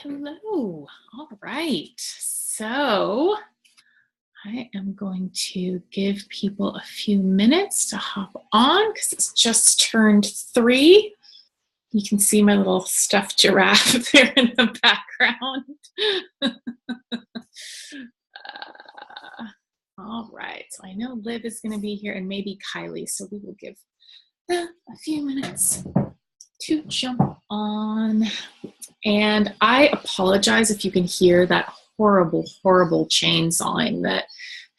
Hello. All right. So I am going to give people a few minutes to hop on because it's just turned 3. You can see my little stuffed giraffe there in the background. All right. So I know Liv is going to be here and maybe Kylie. So we will give them a few minutes to jump on. And I apologize if you can hear that horrible, horrible chainsawing that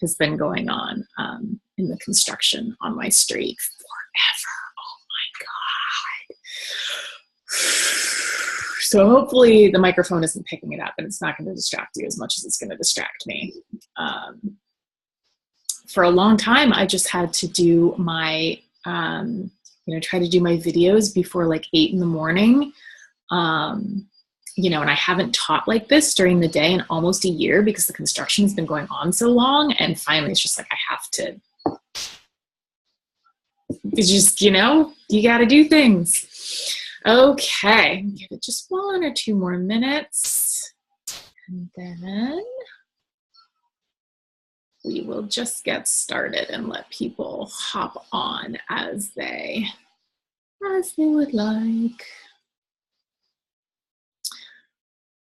has been going on in the construction on my street forever. Oh my God. So hopefully the microphone isn't picking it up and it's not going to distract you as much as it's going to distract me. For a long time, I just had to do my, try to do my videos before like 8 in the morning. And I haven't taught like this during the day in almost a year because the construction has been going on so long. And finally, it's just like, I have to, it's just, you got to do things. Okay. Give it just 1 or 2 more minutes. And then we will just get started and let people hop on as they would like.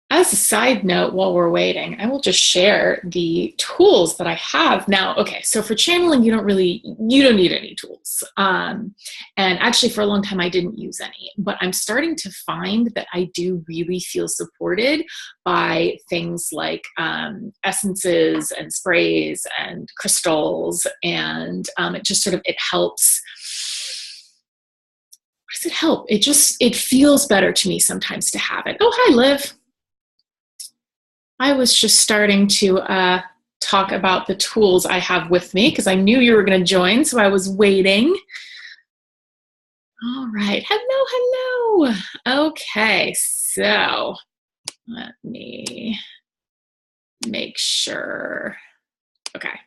As a side note, while we're waiting, I will just share the tools that I have now. Okay, so for channeling, you don't need any tools. And actually for a long time, I didn't use any, but I'm starting to find that I do really feel supported by things like essences and sprays and crystals. And it helps. What does it help? It feels better to me sometimes to have it. Oh, hi, Liv. I was just starting to talk about the tools I have with me because I knew you were going to join, so I was waiting. All right. Hello. Okay, so let me make sure. Okay.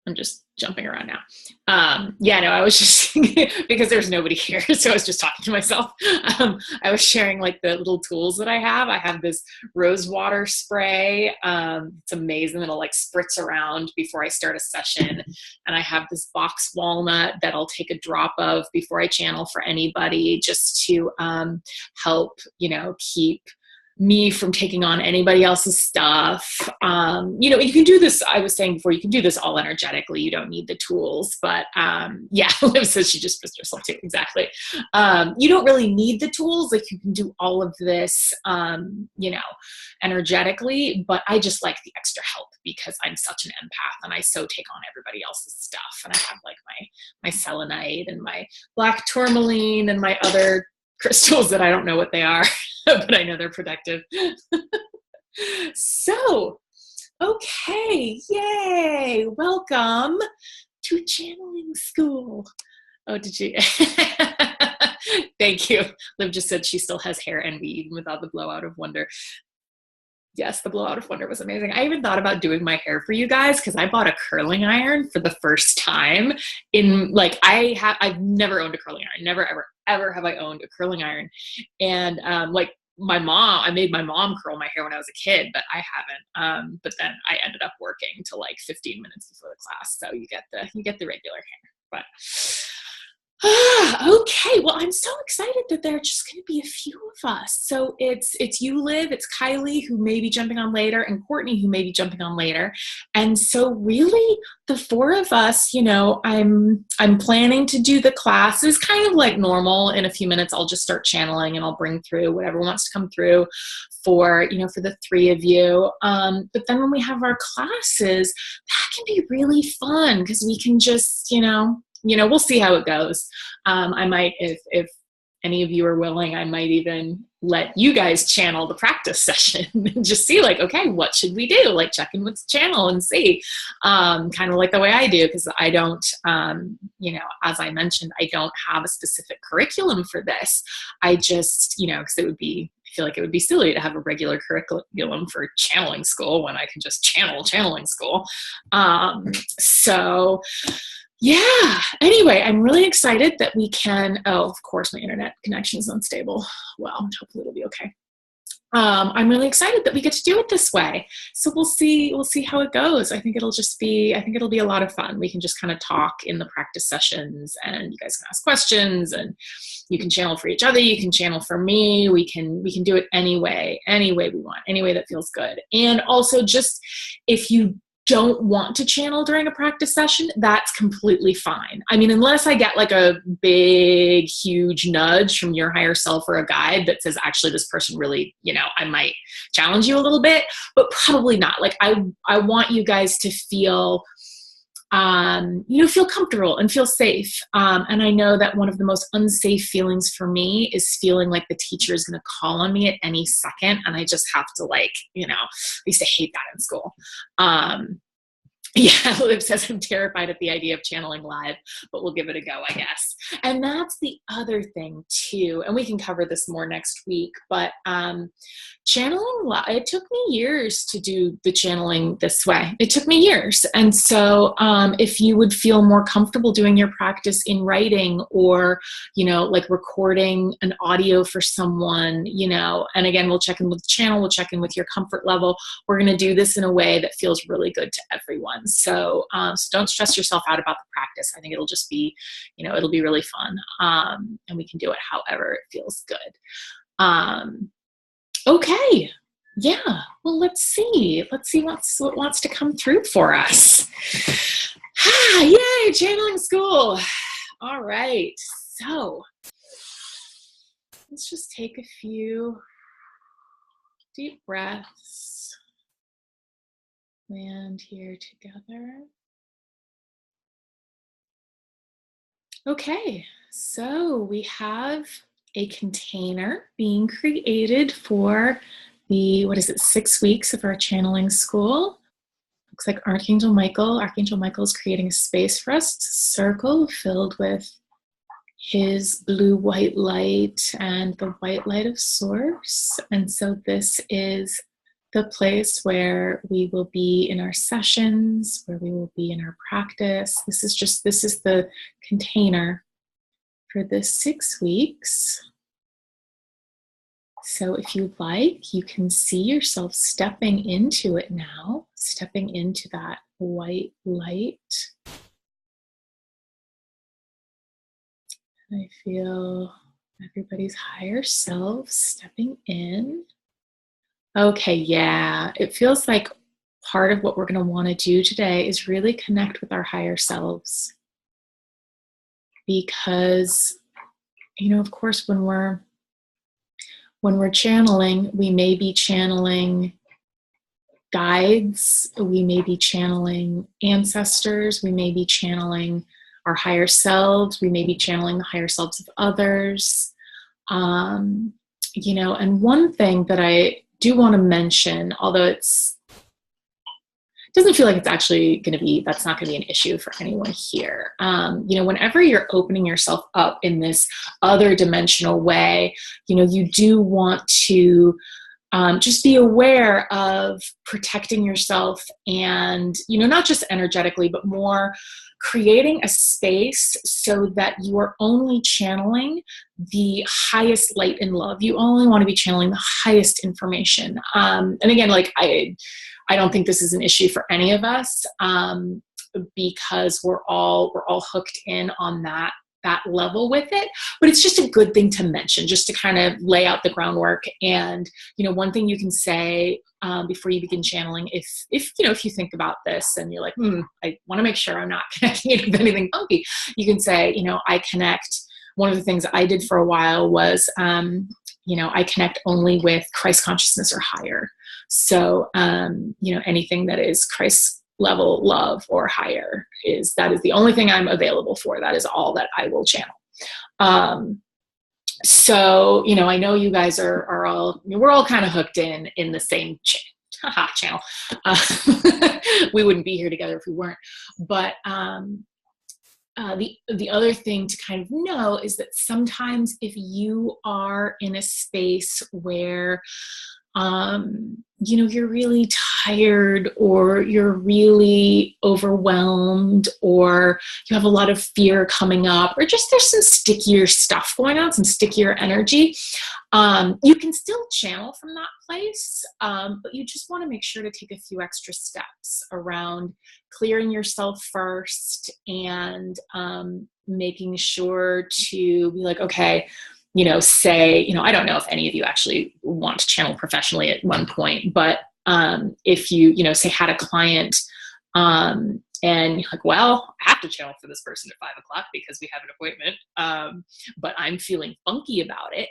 I'm just jumping around now. I was just because there's nobody here, so I was just talking to myself. I was sharing like the little tools that I have. I have this rose water spray. It's amazing. It'll like spritz around before I start a session. And I have this box walnut that I'll take a drop of before I channel for anybody, just to help, keep me from taking on anybody else's stuff. You can do this, I was saying before, you can do this all energetically. You don't need the tools, but Liv says she just pissed herself too. Exactly. You don't really need the tools. Like you can do all of this, energetically, but I just like the extra help because I'm such an empath and I so take on everybody else's stuff. And I have like my selenite and my black tourmaline and my other crystals that I don't know what they are, but I know they're protective. So, okay, yay, welcome to channeling school. Oh, did you? Thank you. Liv just said she still has hair envy even without the blowout of wonder. Yes, the blowout of wonder was amazing. I even thought about doing my hair for you guys because I bought a curling iron for the first time I've never owned a curling iron. Never, ever have I owned a curling iron. And my mom, I made my mom curl my hair when I was a kid, but I haven't. But then I ended up working till like 15 minutes before the class. So you get the regular hair, but okay, well, I'm so excited that there are just going to be a few of us. So it's you, Liv, it's Kylie, who may be jumping on later, and Courtney, who may be jumping on later. And so really, the 4 of us, I'm planning to do the classes kind of like normal. In a few minutes, I'll just start channeling, and I'll bring through whatever wants to come through for the 3 of you. But then when we have our classes, that can be really fun because we can just, we'll see how it goes. I might, if any of you are willing, I might even let you guys channel the practice session and just see like, okay, what should we do? Like check in with the channel and see, kind of like the way I do. Cause I don't, as I mentioned, I don't have a specific curriculum for this. I just, cause I feel like it would be silly to have a regular curriculum for channeling school when I can just channel channeling school. Yeah, anyway, I'm really excited that we can, of course, my internet connection is unstable. Well, hopefully it'll be okay. I'm really excited that we get to do it this way. So we'll see how it goes. I think it'll be a lot of fun. We can just kind of talk in the practice sessions, and you guys can ask questions, and you can channel for each other. You can channel for me. We can do it any way we want, any way that feels good. And also, just if you don't want to channel during a practice session, that's completely fine. I mean, unless I get like a big, huge nudge from your higher self or a guide that says, actually, this person really, I might challenge you a little bit, but probably not. Like I want you guys to feel, feel comfortable and feel safe. And I know that one of the most unsafe feelings for me is feeling like the teacher is going to call on me at any second. And I just have to I used to hate that in school. Yeah, Liv says, I'm terrified at the idea of channeling live, but we'll give it a go, I guess. And that's the other thing too, and we can cover this more next week, but channeling live, it took me years to do the channeling this way. It took me years. And so if you would feel more comfortable doing your practice in writing, or, like recording an audio for someone, and again, we'll check in with the channel, we'll check in with your comfort level. We're going to do this in a way that feels really good to everyone. So don't stress yourself out about the practice. I think it'll just be, it'll be really fun. And we can do it however it feels good. Okay. Yeah. Well, let's see what wants to come through for us. Yay, channeling school. All right. So let's just take a few deep breaths. Land here together. Okay, so we have a container being created for the, 6 weeks of our channeling school. Looks like Archangel Michael is creating a space for us, a circle filled with his blue-white light and the white light of Source. And so this is the place where we will be in our sessions, where we will be in our practice. This is the container for this 6 weeks. So if you like, you can see yourself stepping into it now, stepping into that white light. And I feel everybody's higher self stepping in. Okay, yeah, it feels like part of what we're going to want to do today is really connect with our higher selves. Because, of course, when we're channeling, we may be channeling guides, we may be channeling ancestors, we may be channeling our higher selves, we may be channeling the higher selves of others. And one thing that I do want to mention, although it doesn't feel like it's actually that's not going to be an issue for anyone here. Whenever you're opening yourself up in this other dimensional way, you do want to just be aware of protecting yourself and, not just energetically, but more creating a space so that you are only channeling the highest light and love. You only want to be channeling the highest information. And again, I don't think this is an issue for any of us, because we're all hooked in on that level with it. But it's just a good thing to mention, just to kind of lay out the groundwork. And one thing you can say before you begin channeling, if you think about this and you're like, I want to make sure I'm not connecting it with anything funky, you can say, I connect. One of the things I did for a while was, I connect only with Christ consciousness or higher. So, anything that is Christ level love or higher that is the only thing I'm available for. That is all that I will channel. So, I know you guys we're all kind of hooked in the same channel. We wouldn't be here together if we weren't. But the other thing to kind of know is that sometimes if you are in a space where you're really tired, or you're really overwhelmed, or you have a lot of fear coming up, or just there's some stickier stuff going on, some stickier energy, you can still channel from that place, but you just want to make sure to take a few extra steps around clearing yourself first, and making sure to be like, okay, say, I don't know if any of you actually want to channel professionally at one point, but if you, say had a client, and you're like, well, I have to channel for this person at 5 o'clock because we have an appointment, but I'm feeling funky about it,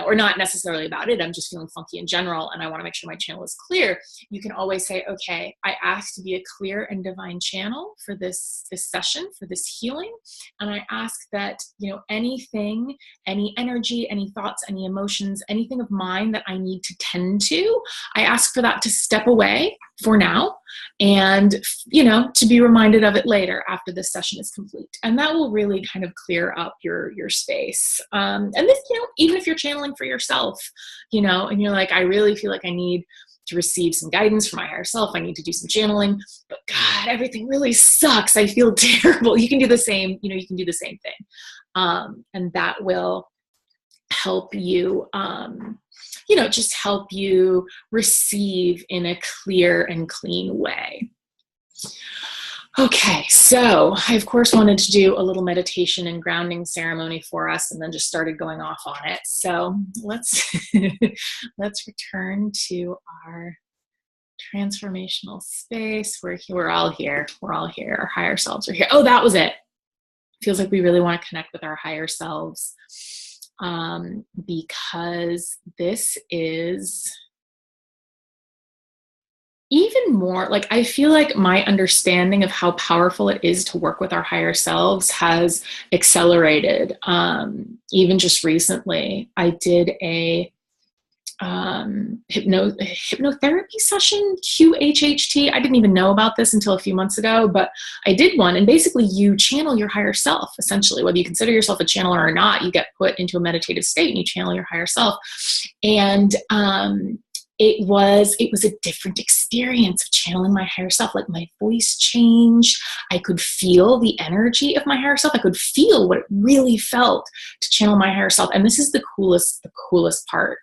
or not necessarily about it. I'm just feeling funky in general, and I want to make sure my channel is clear. You can always say, okay, I ask to be a clear and divine channel for this session, for this healing. And I ask that, anything, any energy, any thoughts, any emotions, anything of mine that I need to tend to, I ask for that to step away for now, and, to be reminded of it later after this session is complete. And that will really kind of clear up your space. And this, even if you're channeling for yourself, and you're like, I really feel like I need to receive some guidance from my higher self. I need to do some channeling, but God, everything really sucks. I feel terrible. You can do the same, you can do the same thing. And that will help you, just help you receive in a clear and clean way. Okay, so I, of course, wanted to do a little meditation and grounding ceremony for us, and then just started going off on it. So let's return to our transformational space. We're all here. We're all here. Our higher selves are here. Oh, that was it. Feels like we really want to connect with our higher selves, because this is even more, like, I feel like my understanding of how powerful it is to work with our higher selves has accelerated. Even just recently, I did a hypnotherapy session, QHHT. I didn't even know about this until a few months ago, but I did one. And basically you channel your higher self, essentially. Whether you consider yourself a channeler or not, you get put into a meditative state and you channel your higher self. And it was a different experience of channeling my higher self. Like, my voice changed. I could feel the energy of my higher self. I could feel what it really felt to channel my higher self. And this is the coolest part.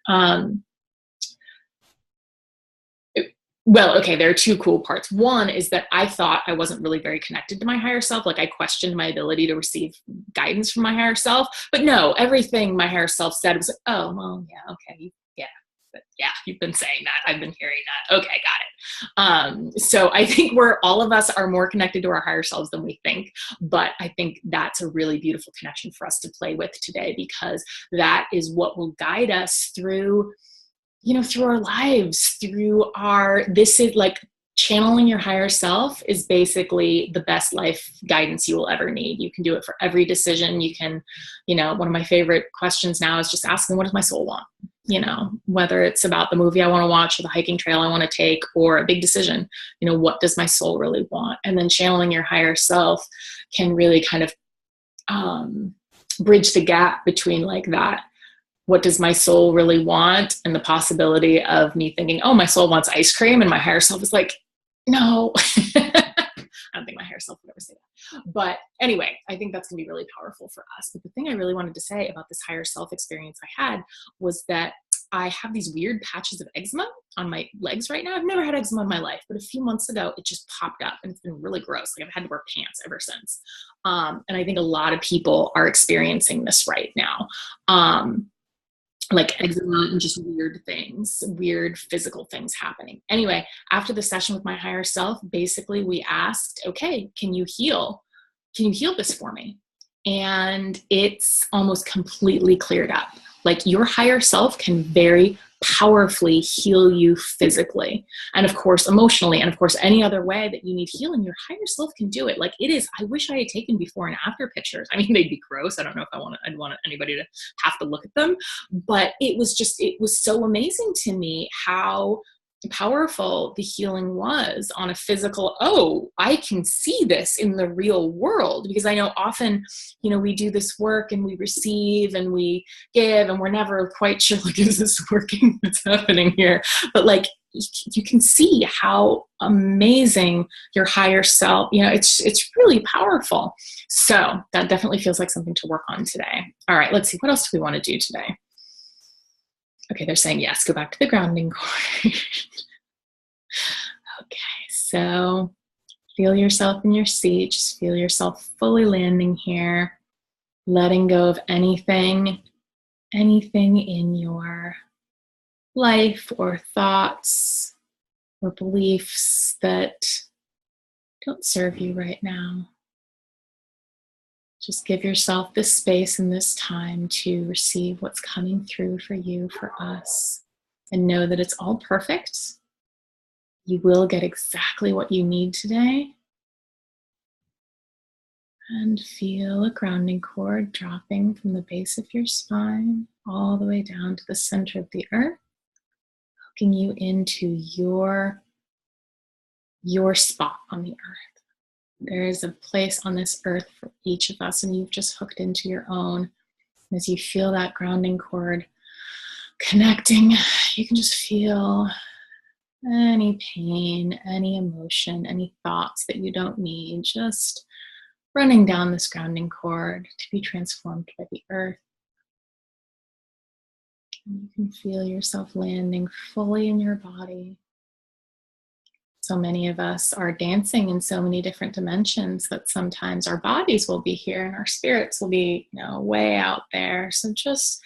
Well, okay, there are two cool parts. One is that I thought I wasn't really very connected to my higher self. Like, I questioned my ability to receive guidance from my higher self. But no, everything my higher self said was like, oh, well, yeah, okay, yeah. But yeah, you've been saying that. I've been hearing that. Okay, got it. So I think all of us are more connected to our higher selves than we think. But I think that's a really beautiful connection for us to play with today, because that is what will guide us through, through our lives, this is like, channeling your higher self is basically the best life guidance you will ever need. You can do it for every decision. You can, one of my favorite questions now is just asking, what does my soul want? Whether it's about the movie I want to watch, or the hiking trail I want to take, or a big decision, what does my soul really want? And then channeling your higher self can really kind of bridge the gap between like that. What does my soul really want? And the possibility of me thinking, oh, my soul wants ice cream. And my higher self is like, no. I don't think my higher self would ever say that. But anyway, I think that's going to be really powerful for us. But the thing I really wanted to say about this higher self experience I had was that I have these weird patches of eczema on my legs right now. I've never had eczema in my life, but a few months ago, it just popped up and it's been really gross. Like, I've had to wear pants ever since. And I think a lot of people are experiencing this right now. Like eczema and just weird things, weird physical things happening. Anyway, after the session with my higher self, basically we asked, okay, can you heal? Can you heal this for me? And it's almost completely cleared up. Like, your higher self can very powerfully heal you physically, and of course emotionally, and of course any other way that you need healing. Your higher self can do it. Like, it is, I wish I had taken before and after pictures. I mean, they'd be gross. I don't know if I'd want anybody to have to look at them, but it was so amazing to me how powerful the healing was on a physical, oh, I can see this in the real world. Because I know often, we do this work and we receive and we give and we're never quite sure, like, is this working? What's happening here? But like, you can see how amazing your higher self, it's really powerful. So that definitely feels like something to work on today. All right, let's see. What else do we want to do today? Okay, they're saying yes, go back to the grounding cord. Okay, so feel yourself in your seat. Just feel yourself fully landing here, letting go of anything in your life or thoughts or beliefs that don't serve you right now. Just give yourself this space and this time to receive what's coming through for you, for us, and know that it's all perfect. You will get exactly what you need today. And feel a grounding cord dropping from the base of your spine all the way down to the center of the earth, hooking you into your spot on the earth. There is a place on this earth for each of us, and you've just hooked into your own. And as you feel that grounding cord connecting, you can just feel any pain, any emotion, any thoughts that you don't need, just running down this grounding cord to be transformed by the earth. And you can feel yourself landing fully in your body. So many of us are dancing in so many different dimensions that sometimes our bodies will be here and our spirits will be, way out there. So just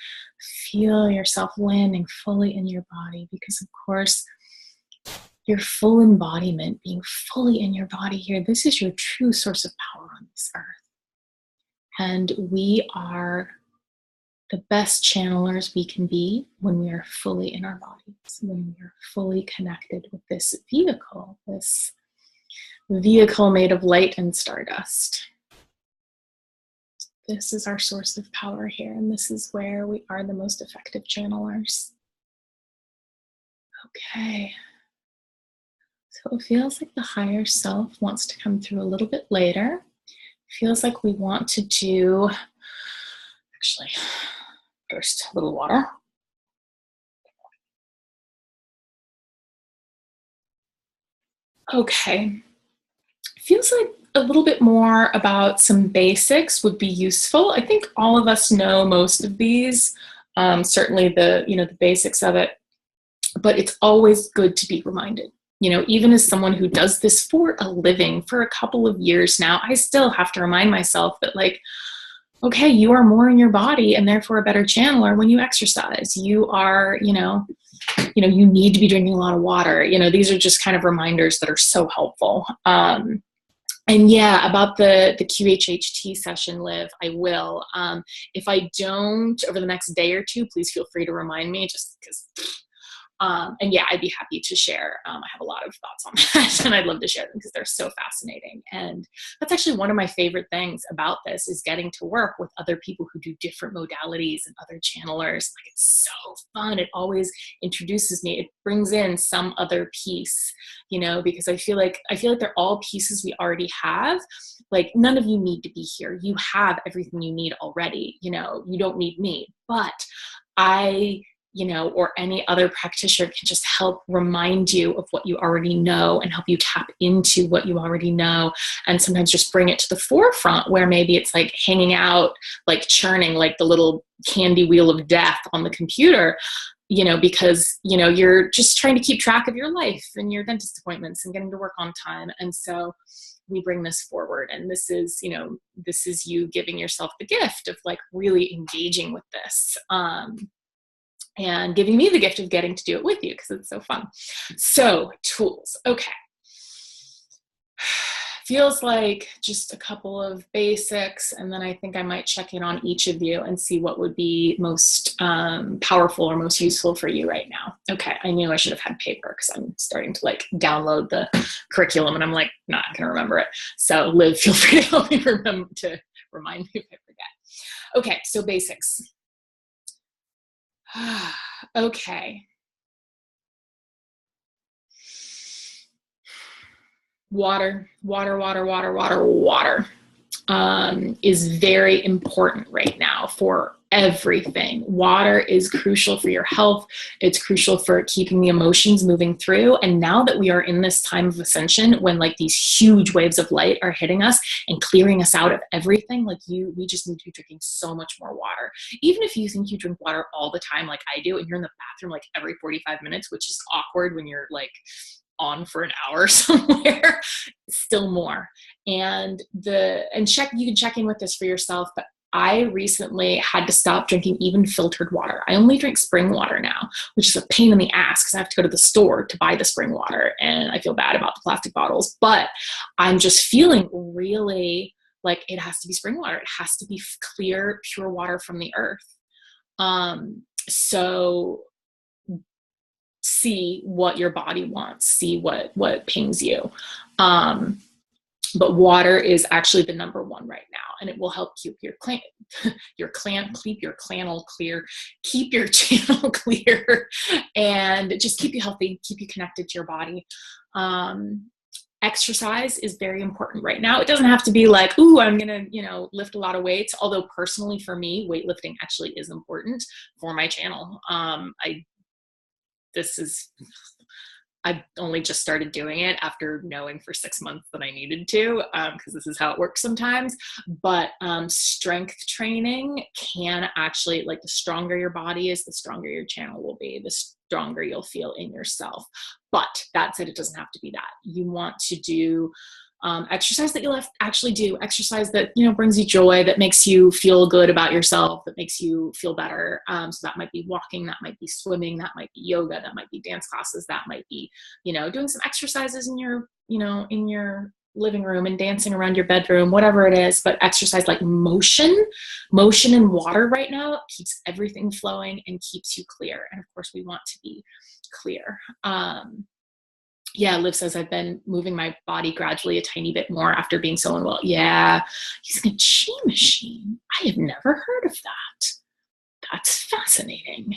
feel yourself landing fully in your body, because of course, your full embodiment, being fully in your body here, this is your true source of power on this earth. And we are the best channelers we can be when we are fully in our bodies, when we are fully connected with this vehicle made of light and stardust. This is our source of power here, and this is where we are the most effective channelers. Okay. So it feels like the higher self wants to come through a little bit later. It feels like we want to do, actually, first, a little water. Okay. Feels like a little bit more about some basics would be useful. I think all of us know most of these, certainly the basics of it, but it's always good to be reminded. Even as someone who does this for a living for a couple of years now, I still have to remind myself that, like, okay, you are more in your body and therefore a better channeler when you exercise. You are, you need to be drinking a lot of water. These are just kind of reminders that are so helpful. And yeah, about the QHHT session, Liv, I will. If I don't over the next day or two, please feel free to remind me, just because. And yeah, I'd be happy to share. I have a lot of thoughts on that, and I'd love to share them because they're so fascinating. And that's actually one of my favorite things about this, is getting to work with other people who do different modalities and other channelers. Like, it's so fun. It always introduces me. It brings in some other piece, because I feel like they're all pieces we already have. Like, none of you need to be here. You have everything you need already. You don't need me, but or any other practitioner can just help remind you of what you already know and help you tap into what you already know. And sometimes just bring it to the forefront, where maybe it's like hanging out, like churning, like the little candy wheel of death on the computer, because, you're just trying to keep track of your life and your dentist appointments and getting to work on time. And so we bring this forward, and this is you giving yourself the gift of, like, really engaging with this. And giving me the gift of getting to do it with you, because it's so fun. So, tools. Okay. Feels like just a couple of basics, and then I think I might check in on each of you and see what would be most powerful or most useful for you right now. Okay, I knew I should have had paper, because I'm starting to, like, download the curriculum, and I'm like, not going to remember it. So, Liv, feel free to help me remind me if I forget. Okay, so basics. Okay. Water, water, water, water, water, water. Is very important right now for everything. Water is crucial for your health. It's crucial for keeping the emotions moving through. And now that we are in this time of ascension, when like these huge waves of light are hitting us and clearing us out of everything, like we just need to be drinking so much more water. Even if you think you drink water all the time, like I do, and you're in the bathroom like every 45 minutes, which is awkward when you're like on for an hour somewhere, still more. And you can check in with this for yourself, but I recently had to stop drinking even filtered water. I only drink spring water now, which is a pain in the ass because I have to go to the store to buy the spring water and I feel bad about the plastic bottles, but I'm just feeling really like it has to be spring water. It has to be clear, pure water from the earth. So see what your body wants, see what pings you. But water is actually the number one right now, and it will help keep keep your channel clear, and just keep you healthy, keep you connected to your body. Exercise is very important right now. It doesn't have to be like, ooh, I'm going to, lift a lot of weights. Although personally for me, weightlifting actually is important for my channel. I've only just started doing it after knowing for 6 months that I needed to, because this is how it works sometimes. But strength training can actually, like, the stronger your body is, the stronger your channel will be, the stronger you'll feel in yourself. But that said, it doesn't have to be that. You want to do exercise that you'll actually do, exercise that, brings you joy, that makes you feel good about yourself, that makes you feel better. So that might be walking, that might be swimming, that might be yoga, that might be dance classes, that might be, doing some exercises in your, in your living room and dancing around your bedroom, whatever it is. But exercise like motion and water right now keeps everything flowing and keeps you clear. And of course we want to be clear. Yeah, Liv says, I've been moving my body gradually a tiny bit more after being so unwell. Yeah, using a chi machine. I have never heard of that. That's fascinating.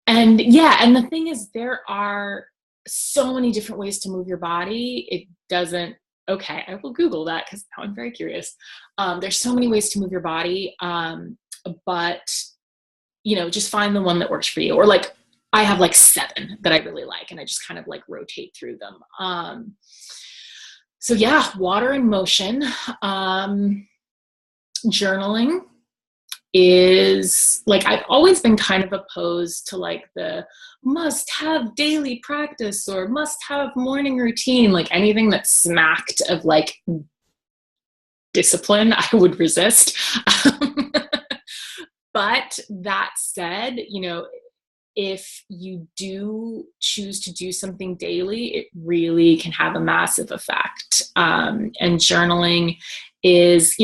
And yeah, and the thing is, there are so many different ways to move your body. It doesn't, okay, I will Google that because now I'm very curious. There's so many ways to move your body, but, just find the one that works for you. Or like, I have like 7 that I really like, and I just kind of like rotate through them. So yeah, water and motion. Journaling is like, I've always been kind of opposed to like the must have daily practice or must have morning routine, like anything that smacked of like discipline, I would resist. But that said, if you do choose to do something daily, it really can have a massive effect. And journaling is,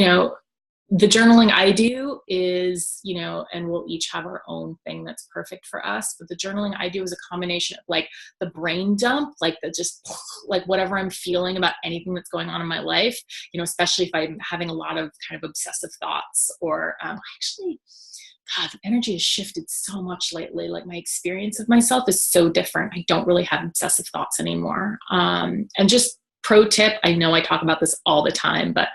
the journaling I do is, and we'll each have our own thing that's perfect for us. But the journaling I do is a combination of like the brain dump, like the just like whatever I'm feeling about anything that's going on in my life, especially if I'm having a lot of kind of obsessive thoughts or actually, God, the energy has shifted so much lately. Like my experience of myself is so different. I don't really have obsessive thoughts anymore. And just pro tip, I know I talk about this all the time, but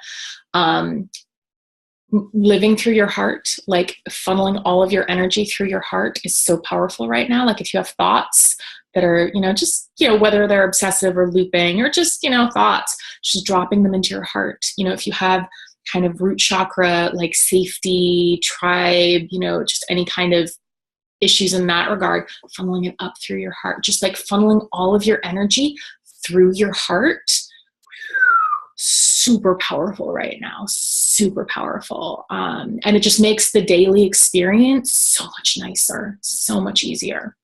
living through your heart, like funneling all of your energy through your heart is so powerful right now. Like if you have thoughts that are, just, whether they're obsessive or looping or just, thoughts, just dropping them into your heart. If you have kind of root chakra, like safety, tribe, just any kind of issues in that regard, funneling it up through your heart, just like funneling all of your energy through your heart. Super powerful right now, super powerful. And it just makes the daily experience so much nicer, so much easier.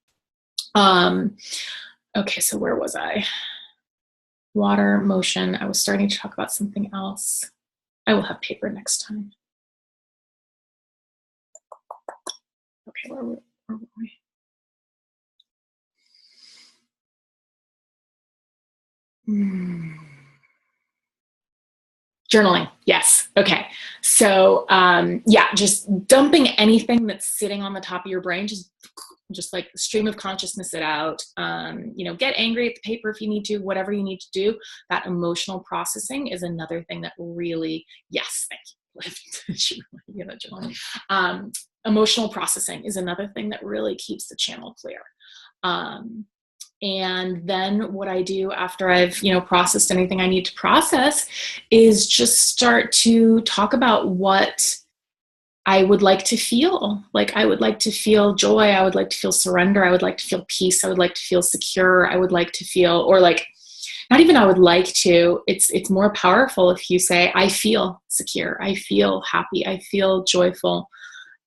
Okay, so where was I? Water, motion. I was starting to talk about something else. I will have paper next time. Okay, where were we? Journaling. Yes. Okay. So, yeah, just dumping anything that's sitting on the top of your brain, just just like stream of consciousness it out. Get angry at the paper if you need to, whatever you need to do. That emotional processing is another thing that really, yes, thank you. Emotional processing is another thing that really keeps the channel clear. And then what I do after I've, processed anything I need to process is just start to talk about what I would like to feel. Like, I would like to feel joy. I would like to feel surrender. I would like to feel peace. I would like to feel secure. I would like to feel, or like, not even I would like to, it's more powerful if you say, I feel secure. I feel happy. I feel joyful.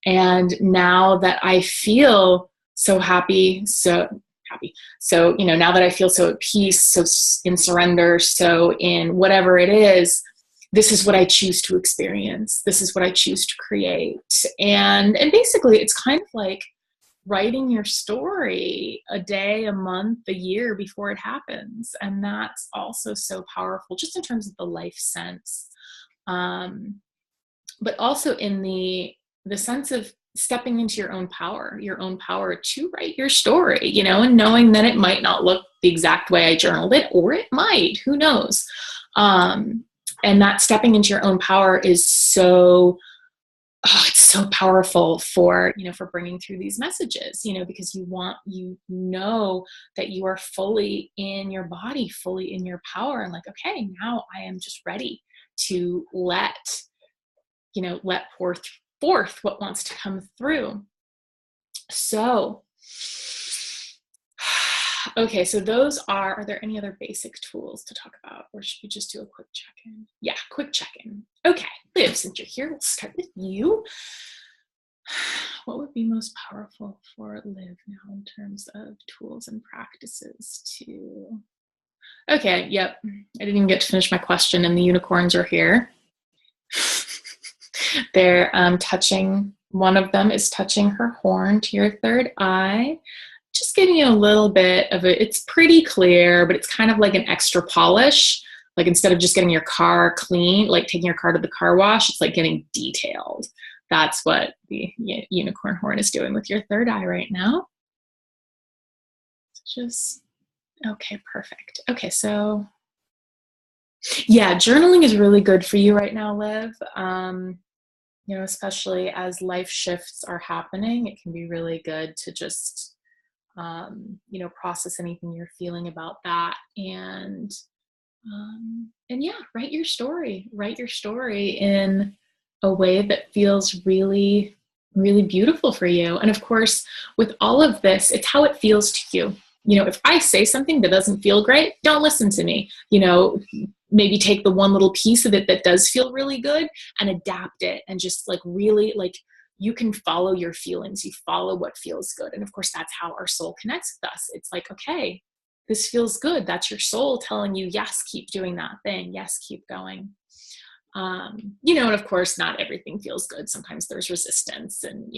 And now that I feel so happy, so, now that I feel so at peace, so in surrender, so in whatever it is, this is what I choose to experience. This is what I choose to create. And basically it's kind of like writing your story a day, a month, a year before it happens. And that's also so powerful just in terms of the life sense. But also in the sense of stepping into your own power to write your story, and knowing that it might not look the exact way I journaled it, or it might, who knows? And that stepping into your own power is it's so powerful for bringing through these messages, because you know that you are fully in your body, fully in your power, and like, okay, now I am just ready to let forth what wants to come through. So, okay, so those are there any other basic tools to talk about, or should we just do a quick check-in? Yeah, quick check-in. Okay, Liv, since you're here, we'll start with you. What would be most powerful for Liv now in terms of tools and practices to... Okay, yep, I didn't even get to finish my question, and the unicorns are here. They're touching, one of them is touching her horn to your third eye, just giving you a little bit of it's pretty clear, but it's kind of like an extra polish. Like, instead of just getting your car clean, like taking your car to the car wash, it's like getting detailed. That's what the unicorn horn is doing with your third eye right now. Just, okay, perfect. Okay, so yeah, journaling is really good for you right now, Liv. Especially as life shifts are happening, it can be really good to just, process anything you're feeling about that. And yeah, write your story in a way that feels really, really beautiful for you. And of course, with all of this, it's how it feels to you. If I say something that doesn't feel great, don't listen to me. Maybe take the one little piece of it that does feel really good and adapt it, and just like really, like, you can follow your feelings, you follow what feels good. And of course, that's how our soul connects with us. It's like, okay, this feels good. That's your soul telling you, yes, keep doing that thing. Yes, keep going. And of course, not everything feels good. Sometimes there's resistance, and,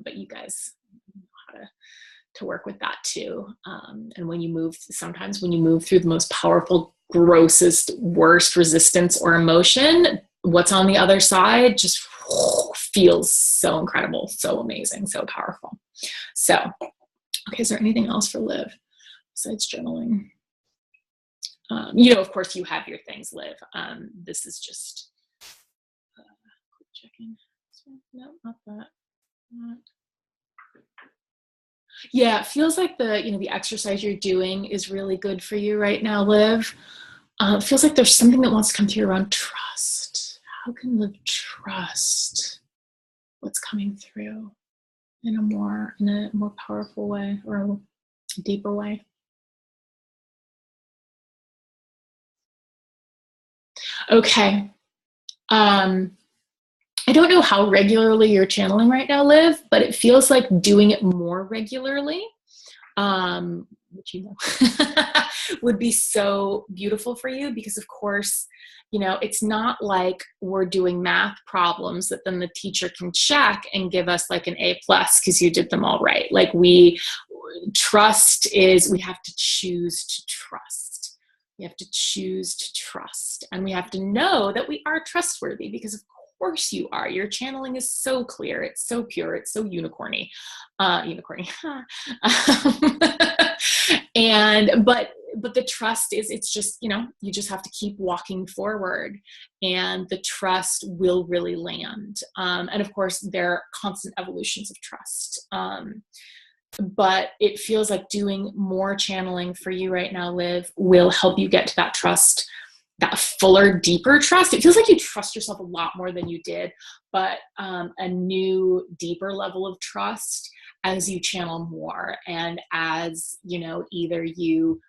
but you guys know how to work with that too. And when you move through the most powerful, grossest, worst resistance or emotion, what's on the other side just feels so incredible, so amazing, so powerful. So, okay, is there anything else for Liv besides journaling? Of course, you have your things, Liv. This is just quick check-in. No, not that. Yeah, it feels like the exercise you're doing is really good for you right now, Liv. It feels like there's something that wants to come through around trust. How can Liv trust what's coming through in a more powerful way, or a deeper way? Okay. I don't know how regularly you're channeling right now, Liv, but it feels like doing it more regularly, which would be so beautiful for you, because of course, it's not like we're doing math problems that then the teacher can check and give us like an A+ because you did them all right. Like, trust is, we have to choose to trust. We have to choose to trust, and we have to know that we are trustworthy, because of course you are. Your channeling is so clear. It's so pure. It's so unicorny. Unicorny. But the trust is, it's just, you just have to keep walking forward, and the trust will really land. And of course, there are constant evolutions of trust. But it feels like doing more channeling for you right now, Liv, will help you get to that trust, that fuller, deeper trust. It feels like you trust yourself a lot more than you did, but a new, deeper level of trust as you channel more, and as, either you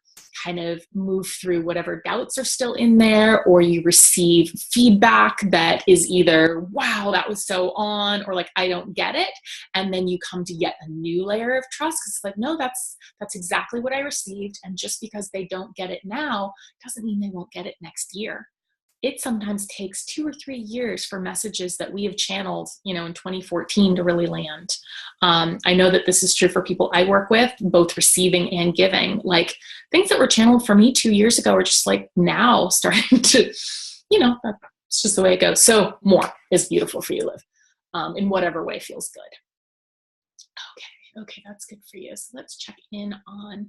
kind of move through whatever doubts are still in there, or you receive feedback that is either, wow, that was so on, or like, I don't get it. And then you come to yet a new layer of trust, because it's like, no, that's exactly what I received. And just because they don't get it now doesn't mean they won't get it next year. It sometimes takes 2 or 3 years for messages that we have channeled, in 2014 to really land. I know that this is true for people I work with, both receiving and giving. Like, things that were channeled for me 2 years ago are just like now starting to, it's just the way it goes. So more is beautiful for you, Liv, in whatever way feels good. Okay, that's good for you. So let's check in on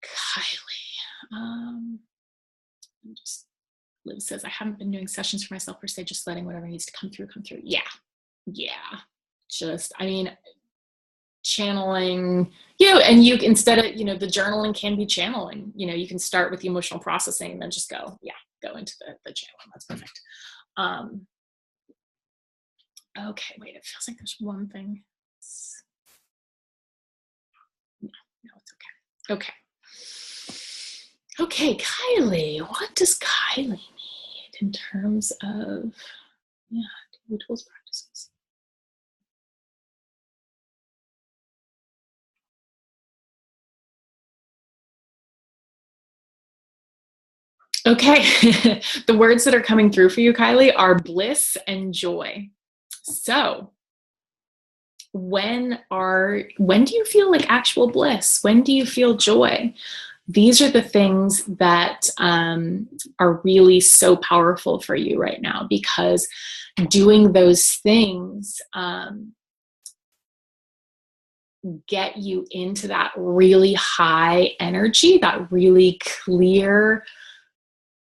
Kylie. Liv says, I haven't been doing sessions for myself per se, just letting whatever needs to come through. Yeah. Channeling, and you, instead of, the journaling can be channeling. You can start with the emotional processing and then just go into the channeling. That's perfect. Okay, wait, it feels like there's one thing. No, it's okay. Okay, Kylie, what does Kylie need in terms of, daily tools practices? Okay, the words that are coming through for you, Kylie, are bliss and joy. So when do you feel like actual bliss? When do you feel joy? These are the things that are really so powerful for you right now, because doing those things get you into that really high energy, that really clear,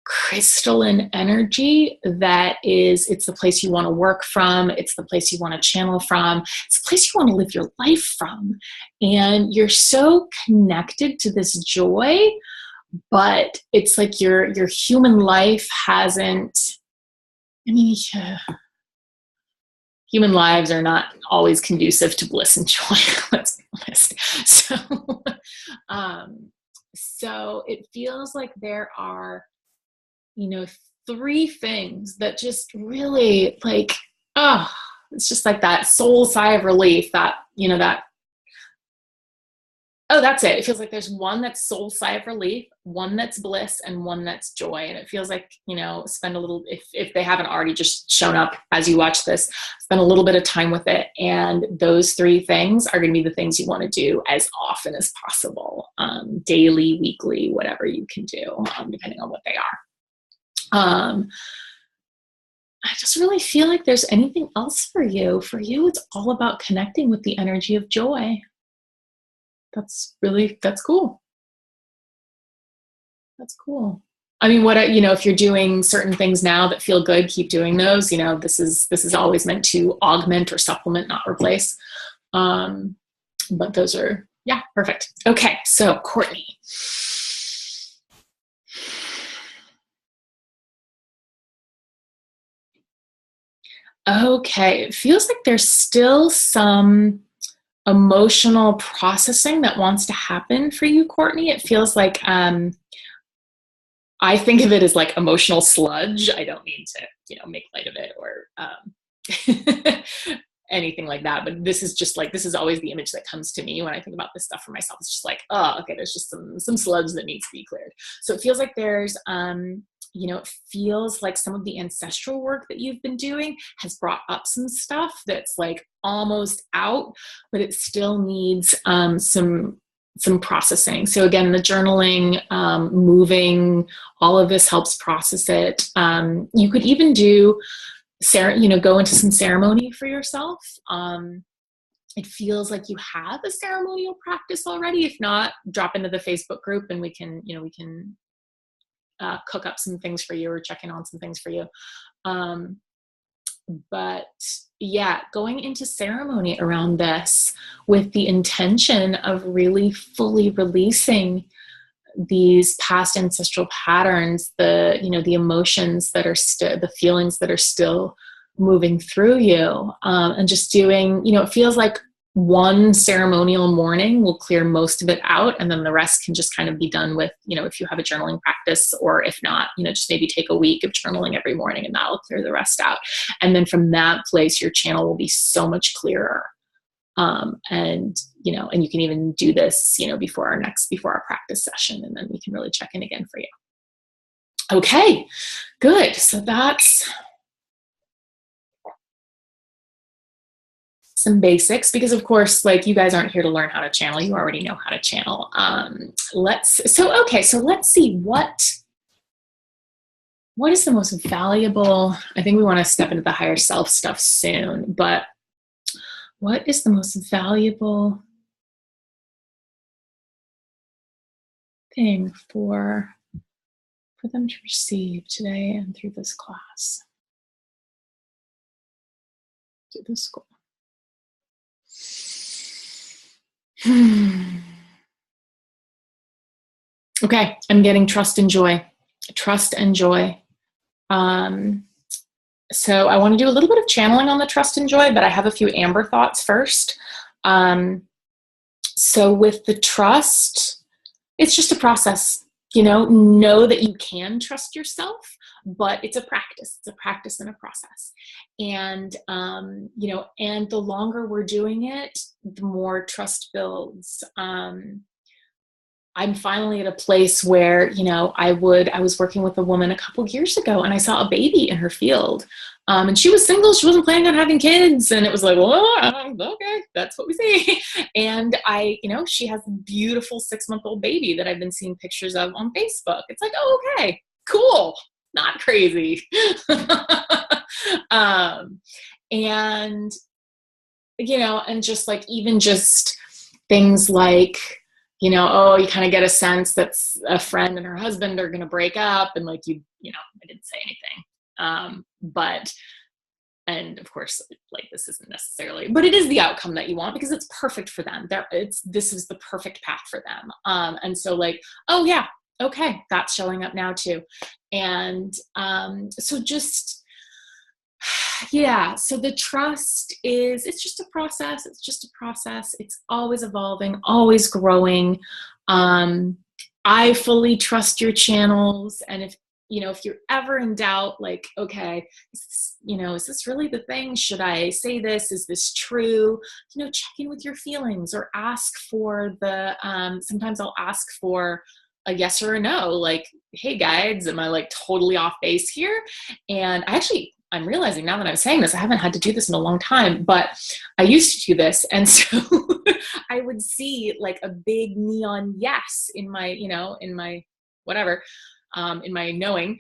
crystalline energy it's the place you want to work from. It's the place you want to channel from. It's the place you want to live your life from. And you're so connected to this joy, but it's like your human life hasn't, human lives are not always conducive to bliss and joy. Let's be honest. So it feels like there are, 3 things that just really it's just like that soul sigh of relief, that, that's it. It feels like there's one that's soul sigh of relief, one that's bliss, and one that's joy. And it feels like, spend a little, if they haven't already just shown up as you watch this, spend a little bit of time with it. And those 3 things are going to be the things you want to do as often as possible, daily, weekly, whatever you can do, depending on what they are. I just really feel like there's anything else for you. For you, it's all about connecting with the energy of joy. That's cool. That's cool. If you're doing certain things now that feel good, keep doing those. This is always meant to augment or supplement, not replace. But those are, perfect. Okay. So Courtney. Okay, it feels like there's still some emotional processing that wants to happen for you, Courtney. It feels like I think of it as like emotional sludge. I don't mean to, make light of it or anything like that, but this is always the image that comes to me when I think about this stuff for myself. It's just like, oh, okay, there's just some sludge that needs to be cleared. So it feels like there's it feels like some of the ancestral work that you've been doing has brought up some stuff that's like almost out, but it still needs some processing. So again, the journaling, moving, all of this helps process it. You could even do go into some ceremony for yourself. It feels like you have a ceremonial practice already. If not, drop into the Facebook group and we can cook up some things for you or check in on some things for you. But yeah, going into ceremony around this with the intention of really fully releasing these past ancestral patterns, the emotions that are still, the feelings that are still moving through you, and just doing, it feels like one ceremonial morning will clear most of it out, and then the rest can just kind of be done with, if you have a journaling practice, or if not, just maybe take a week of journaling every morning and that'll clear the rest out. And then from that place, your channel will be so much clearer. And you can even do this, before our practice session, and then we can really check in again for you. Okay, good. So that's some basics, because of course, like, you guys aren't here to learn how to channel. You already know how to channel. Let's see what is the most valuable. I think we want to step into the higher self stuff soon, but what is the most valuable thing for them to receive today and through this class, through this school? Okay, I'm getting trust and joy. Trust and joy. So I want to do a little bit of channeling on the trust and joy, but I have a few amber thoughts first. So with the trust, it's just a process. Know that you can trust yourself, but it's a practice. It's a practice and a process. And, and the longer we're doing it, the more trust builds. I'm finally at a place where, I was working with a woman a couple years ago, and I saw a baby in her field. And she was single. She wasn't planning on having kids. And it was like, well, okay, that's what we see. And she has a beautiful 6-month-old baby that I've been seeing pictures of on Facebook. It's like, oh, okay, cool. Not crazy. And just like, even just things like, you kind of get a sense that a friend and her husband are going to break up, and like, I didn't say anything. And of course, like, this isn't necessarily, but it is the outcome that you want, because it's perfect for them. This is the perfect path for them. And so like, oh yeah, okay, that's showing up now too. And, so just, yeah. So the trust it's just a process. It's just a process. It's always evolving, always growing. I fully trust your channels. And if you're ever in doubt, like, okay, is this really the thing? Should I say this? Is this true? Check in with your feelings, or ask for sometimes I'll ask for a yes or a no, like, hey guides, am I like totally off base here? And I'm realizing now that I'm saying this, I haven't had to do this in a long time, but I used to do this. And so I would see like a big neon yes in my, in my whatever, in my knowing,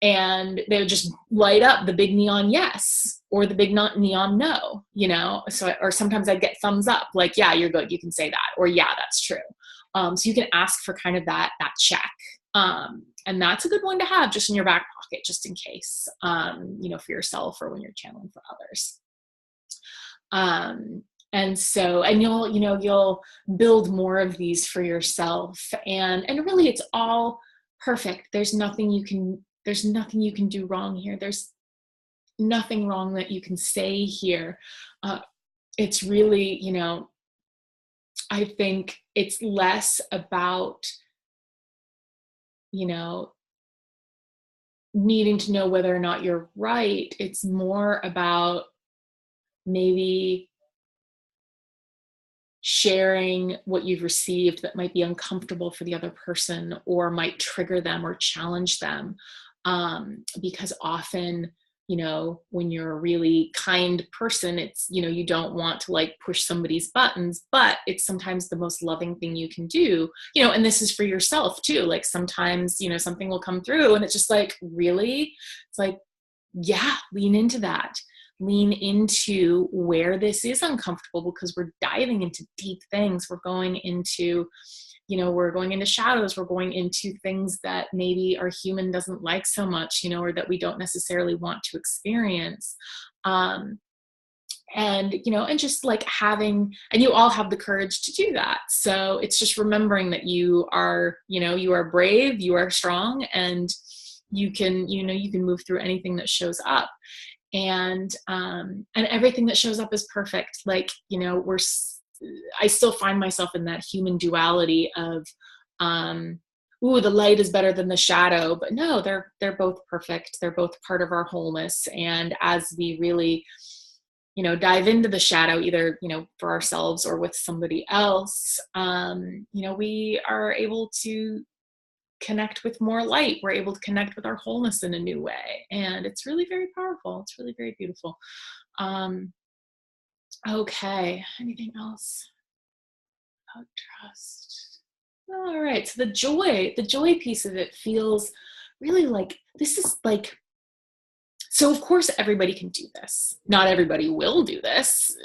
and they would just light up the big neon yes or the big neon no, so, or sometimes I'd get thumbs up, like, yeah, you're good, you can say that, or yeah, that's true. So you can ask for kind of that check. And that's a good one to have just in your back pocket, just in case, for yourself or when you're channeling for others. And so, and you'll build more of these for yourself, and really it's all perfect. There's nothing you can do wrong here. There's nothing wrong that you can say here. It's really, I think it's less about, needing to know whether or not you're right. It's more about maybe sharing what you've received that might be uncomfortable for the other person, or might trigger them or challenge them. Because often, when you're a really kind person, it's, you don't want to like push somebody's buttons, but it's sometimes the most loving thing you can do, and this is for yourself too. Like sometimes, something will come through and it's just like, really? It's like, yeah, lean into that. Lean into where this is uncomfortable, because we're diving into deep things. We're going into, we're going into shadows. We're going into things that maybe our human doesn't like so much, or that we don't necessarily want to experience. And just like and you all have the courage to do that. So it's just remembering that you are brave, you are strong, and you can move through anything that shows up. And everything that shows up is perfect. Like, I still find myself in that human duality of, the light is better than the shadow, but no, they're both perfect. They're both part of our wholeness. And as we really, dive into the shadow, either, for ourselves or with somebody else, we are able to connect with more light. We're able to connect with our wholeness in a new way. And it's really very powerful. It's really very beautiful. Okay. Anything else about trust? All right. So the joy piece of it feels really like, this is like, so of course everybody can do this. Not everybody will do this.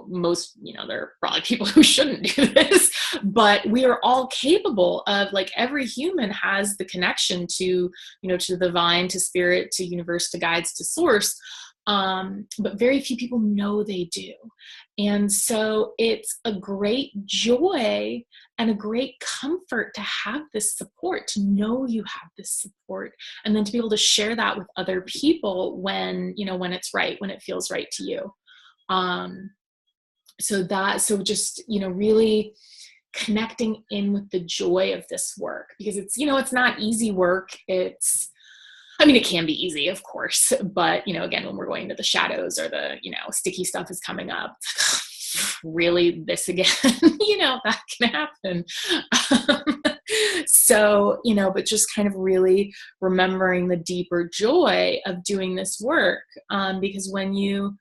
Most, there are probably people who shouldn't do this, but we are all capable of, like, every human has the connection to, to the divine, to spirit, to universe, to guides, to source. But very few people know they do. And so it's a great joy and a great comfort to have this support, to know you have this support, and then to be able to share that with other people when it's right, when it feels right to you. So just, really connecting in with the joy of this work, because it's not easy work. It can be easy, of course, but, again, when we're going into the shadows or the, sticky stuff is coming up, really, this again, that can happen. So, but just kind of really remembering the deeper joy of doing this work. Because when you're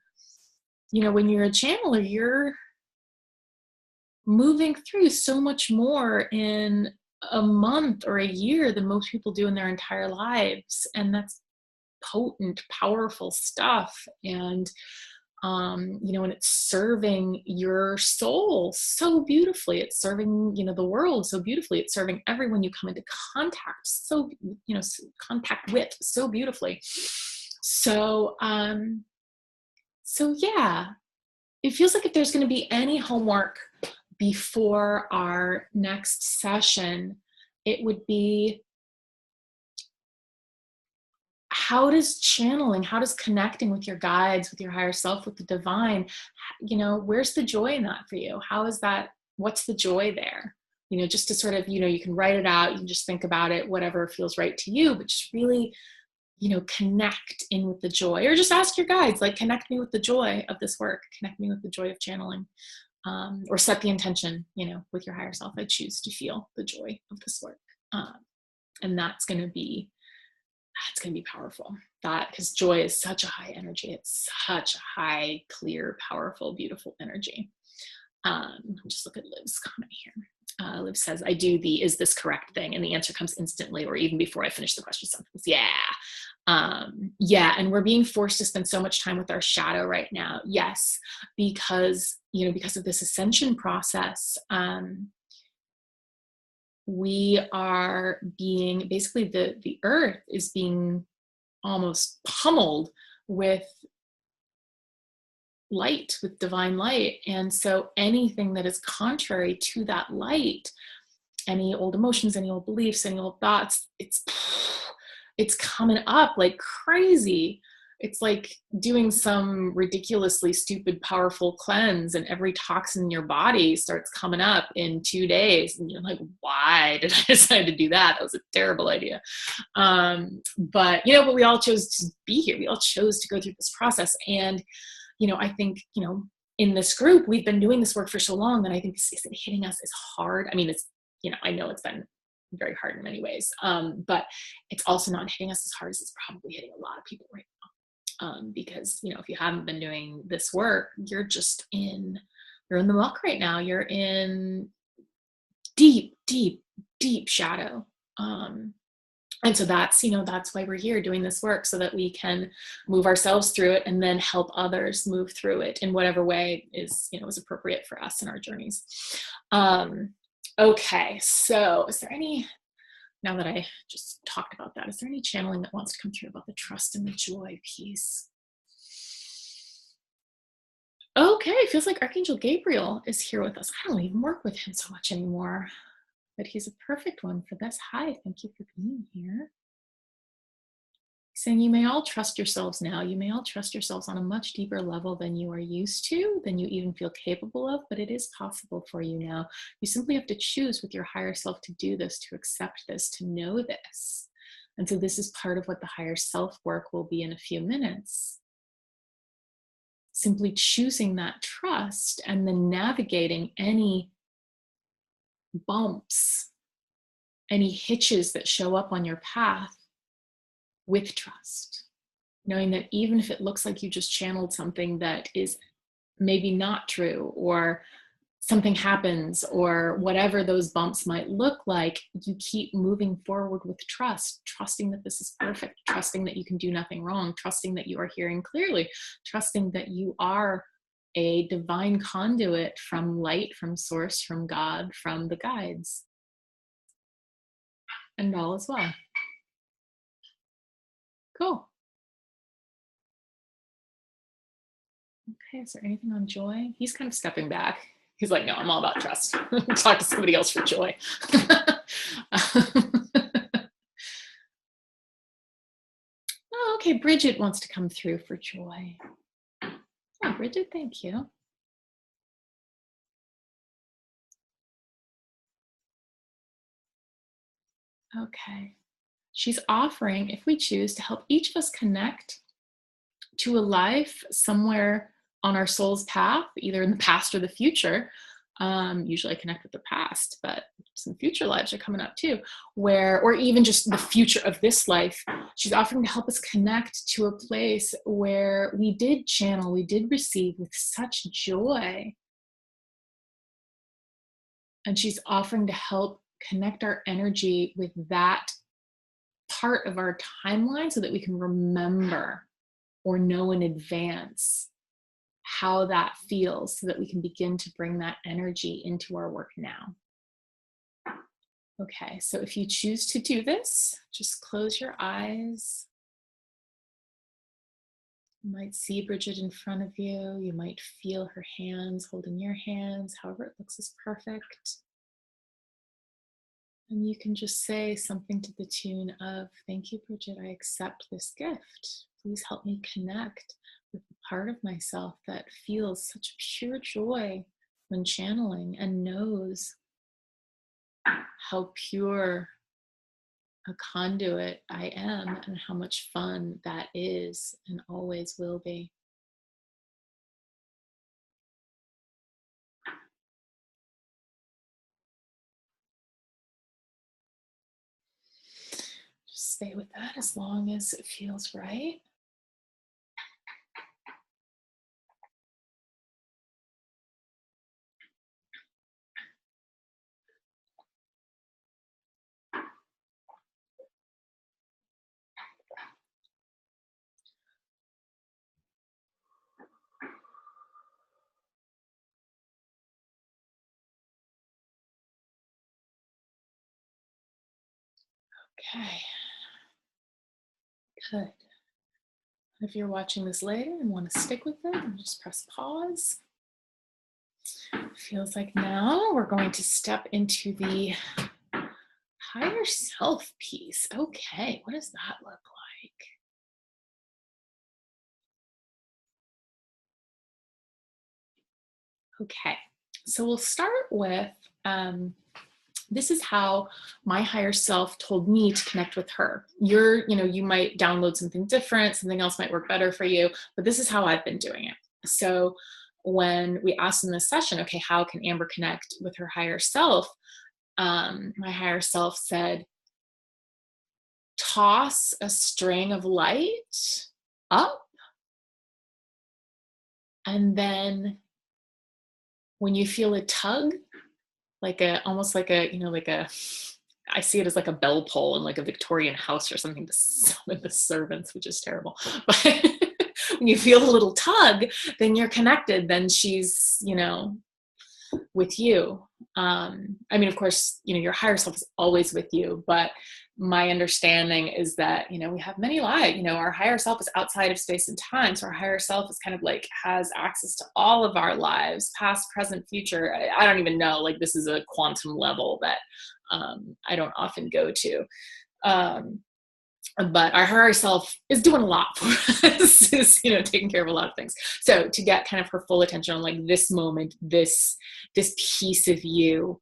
a channeler, you're moving through so much more in a month or a year than most people do in their entire lives. And that's potent, powerful stuff. And, and it's serving your soul so beautifully. It's serving, the world so beautifully. It's serving everyone you come into contact with so beautifully. So yeah, it feels like if there's going to be any homework before our next session, it would be, how does connecting with your guides, with your higher self, with the divine, where's the joy in that for you? How is that? What's the joy there? Just to sort of, you can write it out, you can just think about it, whatever feels right to you, but just really, connect in with the joy, or just ask your guides, like, connect me with the joy of this work, connect me with the joy of channeling. Or set the intention, with your higher self, I choose to feel the joy of this work. And that's going to be powerful. Because joy is such a high energy. It's such a high, clear, powerful, beautiful energy. Just look at Liv's comment here. Liv says, I do the, is this correct thing? And the answer comes instantly, or even before I finish the question sentence. Yeah. And we're being forced to spend so much time with our shadow right now. Yes. Because of this ascension process, we are being, basically the earth is being almost pummeled with light, with divine light. And so anything that is contrary to that light, any old emotions, any old beliefs, any old thoughts, it's coming up like crazy. It's like doing some ridiculously stupid, powerful cleanse, and every toxin in your body starts coming up in 2 days. And you're like, why did I decide to do that? That was a terrible idea. But we all chose to be here. We all chose to go through this process. And, I think, in this group, we've been doing this work for so long that I think this isn't hitting us as hard. It's, I know it's been very hard in many ways, but it's also not hitting us as hard as it's probably hitting a lot of people right now. Because, if you haven't been doing this work, you're in the muck right now. You're in deep, deep, deep shadow. And so that's, that's why we're here doing this work, so that we can move ourselves through it and then help others move through it in whatever way is appropriate for us in our journeys. Okay, so is there any, now that I just talked about that, is there any channeling that wants to come through about the trust and the joy piece? Okay, it feels like Archangel Gabriel is here with us. I don't even work with him so much anymore, but he's a perfect one for this. Hi, thank you for being here. Saying you may all trust yourselves now. You may all trust yourselves on a much deeper level than you are used to, than you even feel capable of, but it is possible for you now. You simply have to choose with your higher self to do this, to accept this, to know this. And so this is part of what the higher self work will be in a few minutes. Simply choosing that trust and then navigating any bumps, any hitches that show up on your path with trust, knowing that even if it looks like you just channeled something that is maybe not true, or something happens, or whatever those bumps might look like, you keep moving forward with trust, trusting that this is perfect, trusting that you can do nothing wrong, trusting that you are hearing clearly, trusting that you are a divine conduit from light, from source, from God, from the guides. And all is well. Cool. Okay, is there anything on joy? He's kind of stepping back. He's like, no, I'm all about trust. Talk to somebody else for joy. Oh, okay, Bridget wants to come through for joy. Oh, Bridget, thank you. Okay. She's offering, if we choose, to help each of us connect to a life somewhere on our soul's path, either in the past or the future. Usually I connect with the past, but some future lives are coming up too, or even just the future of this life. She's offering to help us connect to a place where we did channel, we did receive with such joy. And she's offering to help connect our energy with that part of our timeline so that we can remember or know in advance how that feels, so that we can begin to bring that energy into our work now. Okay, so if you choose to do this, just close your eyes. You might see Bridget in front of you. You might feel her hands holding your hands. However it looks is perfect. And you can just say something to the tune of, thank you, Bridget, I accept this gift. Please help me connect with the part of myself that feels such pure joy when channeling and knows how pure a conduit I am and how much fun that is and always will be. Just stay with that as long as it feels right. Okay. Good. If you're watching this later and want to stick with it, just press pause. Feels like now we're going to step into the higher self piece. Okay, what does that look like? Okay, so we'll start with this is how my higher self told me to connect with her. You might download something different, something else might work better for you, but this is how I've been doing it. So when we asked in this session, okay, how can Amber connect with her higher self? My higher self said, toss a string of light up, and then when you feel a tug, almost like a I see it as like a bell pull in like a Victorian house or something to summon the servants, which is terrible. But when you feel a little tug, then you're connected. Then she's, with you. I mean, of course, your higher self is always with you, but my understanding is that, we have many lives, our higher self is outside of space and time. So our higher self is kind of like has access to all of our lives, past, present, future. I don't even know, like this is a quantum level that I don't often go to. But our higher self is doing a lot for us, is, taking care of a lot of things. So to get kind of her full attention on like this moment, this piece of you.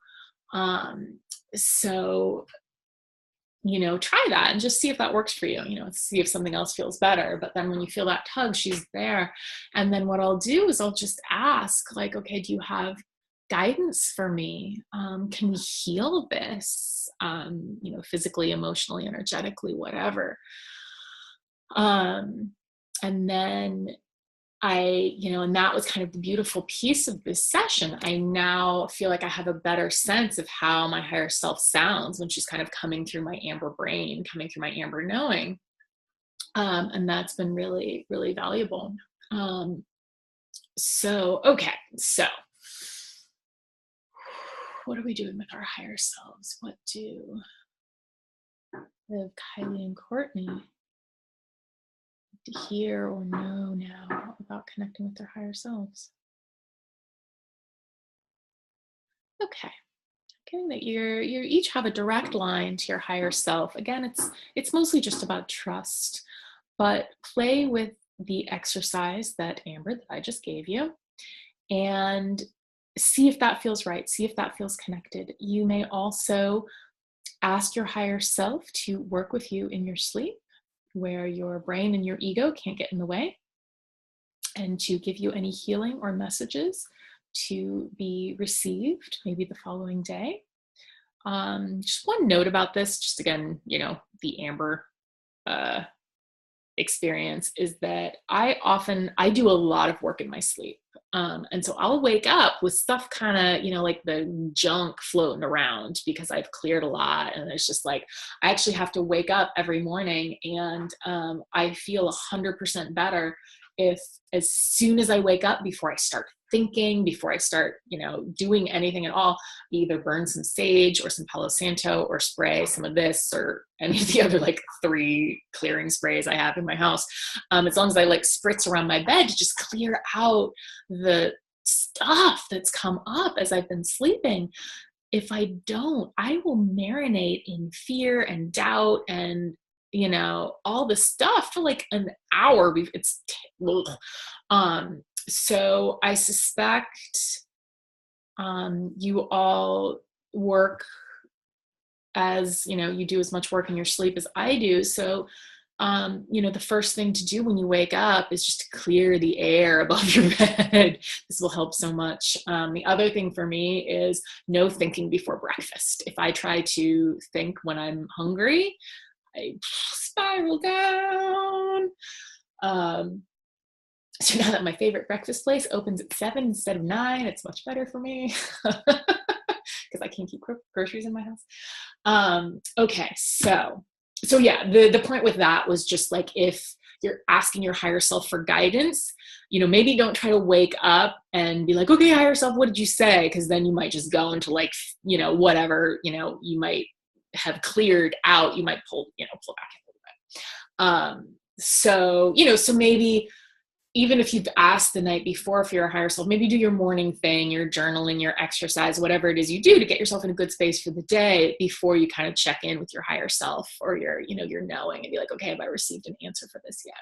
So, try that and just see if that works for you, see if something else feels better. But then when you feel that tug, she's there. And then what I'll do is I'll just ask like, okay, do you have guidance for me? Can we heal this? Physically, emotionally, energetically, whatever. And then and that was kind of the beautiful piece of this session. I now feel like I have a better sense of how my higher self sounds when she's kind of coming through my amber brain, coming through my amber knowing. And that's been really, really valuable. So what are we doing with our higher selves? What do Liv, Kylie, and Courtney to hear or know now about connecting with their higher selves? Okay. Okay, that you each have a direct line to your higher self. Again, it's mostly just about trust, but play with the exercise that I just gave you, and see if that feels right. See if that feels connected. You may also ask your higher self to work with you in your sleep, where your brain and your ego can't get in the way, and to give you any healing or messages to be received maybe the following day. Just one note about this, just again, the amber experience is that I do a lot of work in my sleep. And so I'll wake up with stuff kind of, like the junk floating around because I've cleared a lot. And it's just like, I actually have to wake up every morning and I feel 100% better if as soon as I wake up, before I start thinking, before I start, doing anything at all, either burn some sage or some Palo Santo or spray some of this or any of the other like 3 clearing sprays I have in my house. As long as I like spritz around my bed to just clear out the stuff that's come up as I've been sleeping. If I don't, I will marinate in fear and doubt and all the stuff for like an hour. So I suspect you all work as, you do as much work in your sleep as I do. So, the first thing to do when you wake up is just to clear the air above your bed. This will help so much. The other thing for me is no thinking before breakfast. If I try to think when I'm hungry, I spiral down. So now that my favorite breakfast place opens at 7 instead of 9, it's much better for me because I can't keep groceries in my house. Okay, so yeah, the point with that was just like, if you're asking your higher self for guidance, maybe don't try to wake up and be like, okay, higher self, what did you say? Because then you might just go into like, whatever, you might have cleared out, you might pull back a little bit. So maybe even if you've asked the night before for your higher self, maybe do your morning thing, your journaling, your exercise, whatever it is you do to get yourself in a good space for the day before you kind of check in with your higher self or your knowing and be like, okay, have I received an answer for this yet?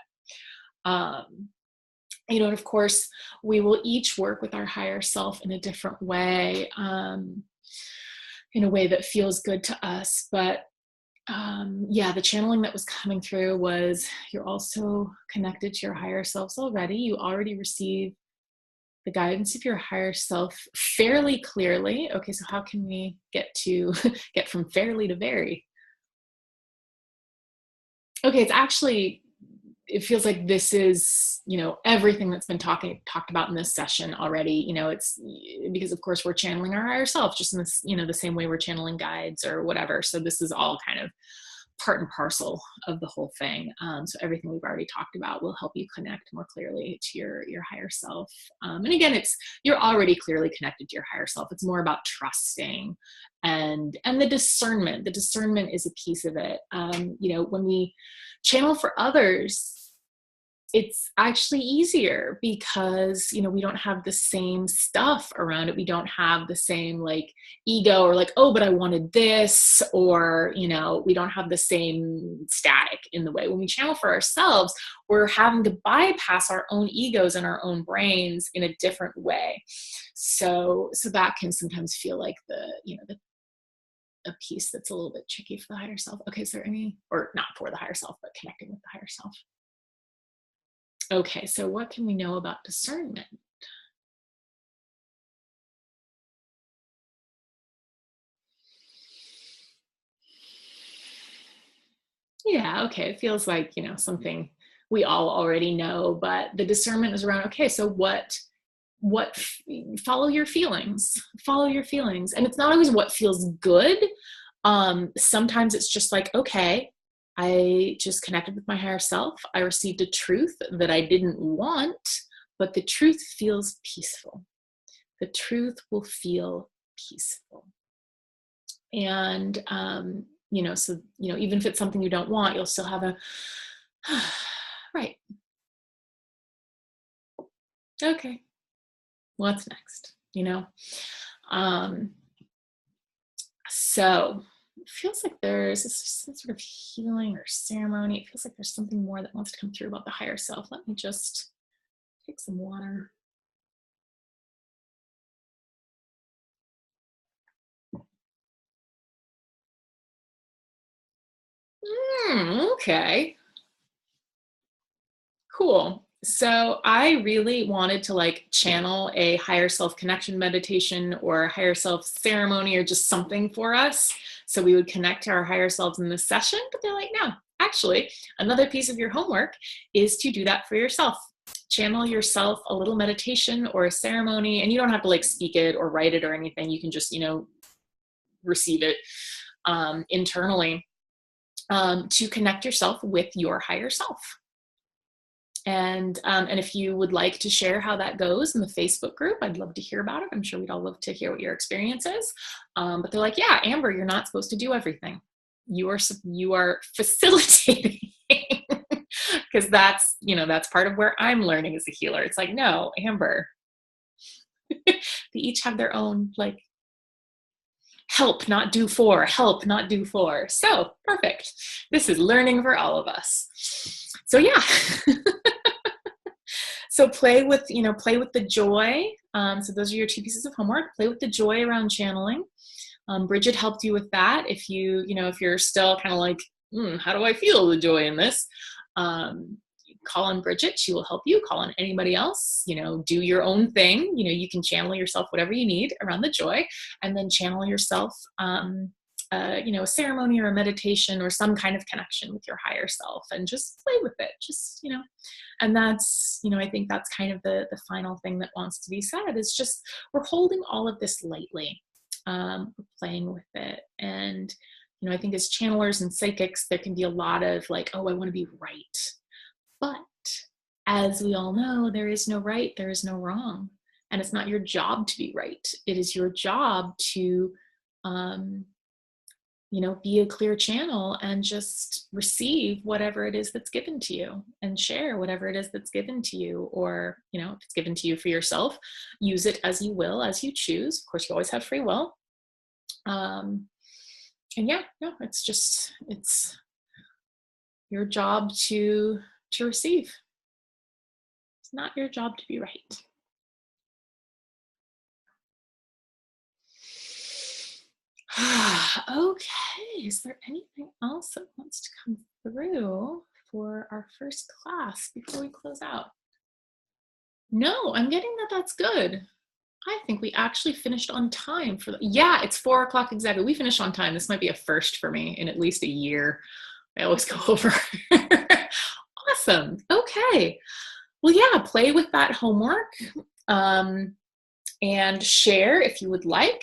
And of course, we will each work with our higher self in a different way, in a way that feels good to us. But the channeling that was coming through was, you're also connected to your higher selves already. You already received the guidance of your higher self fairly clearly. Okay, so how can we get from fairly to very? Okay, it feels like this is, everything that's been talked about in this session already. It's because, of course, we're channeling our higher self just in this, the same way we're channeling guides or whatever. So this is all kind of part and parcel of the whole thing. So everything we've already talked about will help you connect more clearly to your higher self. And again, you're already clearly connected to your higher self. It's more about trusting and the discernment. The discernment is a piece of it. When we channel for others, it's actually easier because, we don't have the same stuff around it. We don't have the same like ego or like, oh, but I wanted this, or, we don't have the same static in the way. When we channel for ourselves, we're having to bypass our own egos and our own brains in a different way. So that can sometimes feel like a piece that's a little bit tricky for the higher self. Okay, is there any, or not for the higher self, but connecting with the higher self? Okay, so what can we know about discernment? Yeah, okay, it feels like, something we all already know, but the discernment is around, okay, so what follow your feelings. And it's not always what feels good. Sometimes it's just like, okay, I just connected with my higher self. I received a truth that I didn't want, but the truth feels peaceful. The truth will feel peaceful. And, so, even if it's something you don't want, you'll still have a, right. Okay. What's next? So it feels like there's some sort of healing or ceremony. It feels like there's something more that wants to come through about the higher self. Let me just take some water. Okay. Cool. So I really wanted to channel a higher self connection meditation or higher self ceremony or just something for us. So we would connect to our higher selves in this session, but they're like, no, actually, another piece of your homework is to do that for yourself. Channel yourself a little meditation or a ceremony, and you don't have to speak it or write it or anything. You can just, receive it internally to connect yourself with your higher self. And if you would like to share how that goes in the Facebook group, I'd love to hear about it. I'm sure we'd all love to hear what your experience is. But they're like, yeah, Amber, you're not supposed to do everything. You are facilitating because that's part of where I'm learning as a healer. It's like, no, Amber, they each have their own help, not do for, help, not do for. So perfect. This is learning for all of us. So yeah. So play with the joy. So those are your two pieces of homework. Play with the joy around channeling. Bridget helped you with that. If you're still kind of how do I feel the joy in this? Call on Bridget. She will help you. Call on anybody else. Do your own thing. You can channel yourself whatever you need around the joy, and then channel yourself a ceremony or a meditation or some kind of connection with your higher self, and just play with it. Just, and that's, I think that's kind of the final thing that wants to be said is just, we're holding all of this lightly. We're playing with it. And, I think as channelers and psychics, there can be a lot of oh, I want to be right. But as we all know, there is no right, there is no wrong. And it's not your job to be right. It is your job to, be a clear channel and just receive whatever it is that's given to you and share whatever it is that's given to you. Or, if it's given to you for yourself, use it as you will, as you choose. Of course, you always have free will. And yeah, no, it's your job to receive. It's not your job to be right. Okay, is there anything else that wants to come through for our first class before we close out? No, I'm getting that's good. I think we actually finished on time yeah, it's 4:00 exactly. We finished on time. This might be a first for me in at least a year. I always go over. Awesome. Okay. Well, yeah, play with that homework, and share if you would like.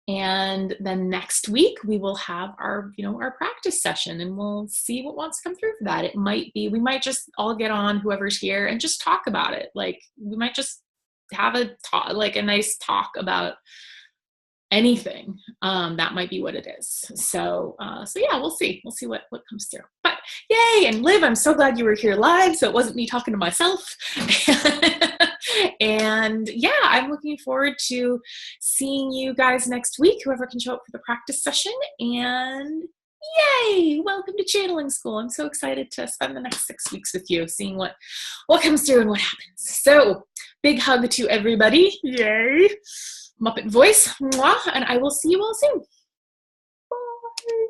And then next week we will have our practice session, and we'll see what wants to come through for that. It might be, we might just all get on, whoever's here, and just talk about it. Like, we might just have a talk, like a nice talk about anything. That might be what it is. So yeah, we'll see what comes through. But yay. And Liv, I'm so glad you were here live, so it wasn't me talking to myself. And yeah, I'm looking forward to seeing you guys next week, whoever can show up for the practice session. And yay, welcome to channeling school. I'm so excited to spend the next 6 weeks with you, seeing what comes through and what happens. So big hug to everybody. Yay. Muppet voice. Mwah, and I will see you all soon. Bye.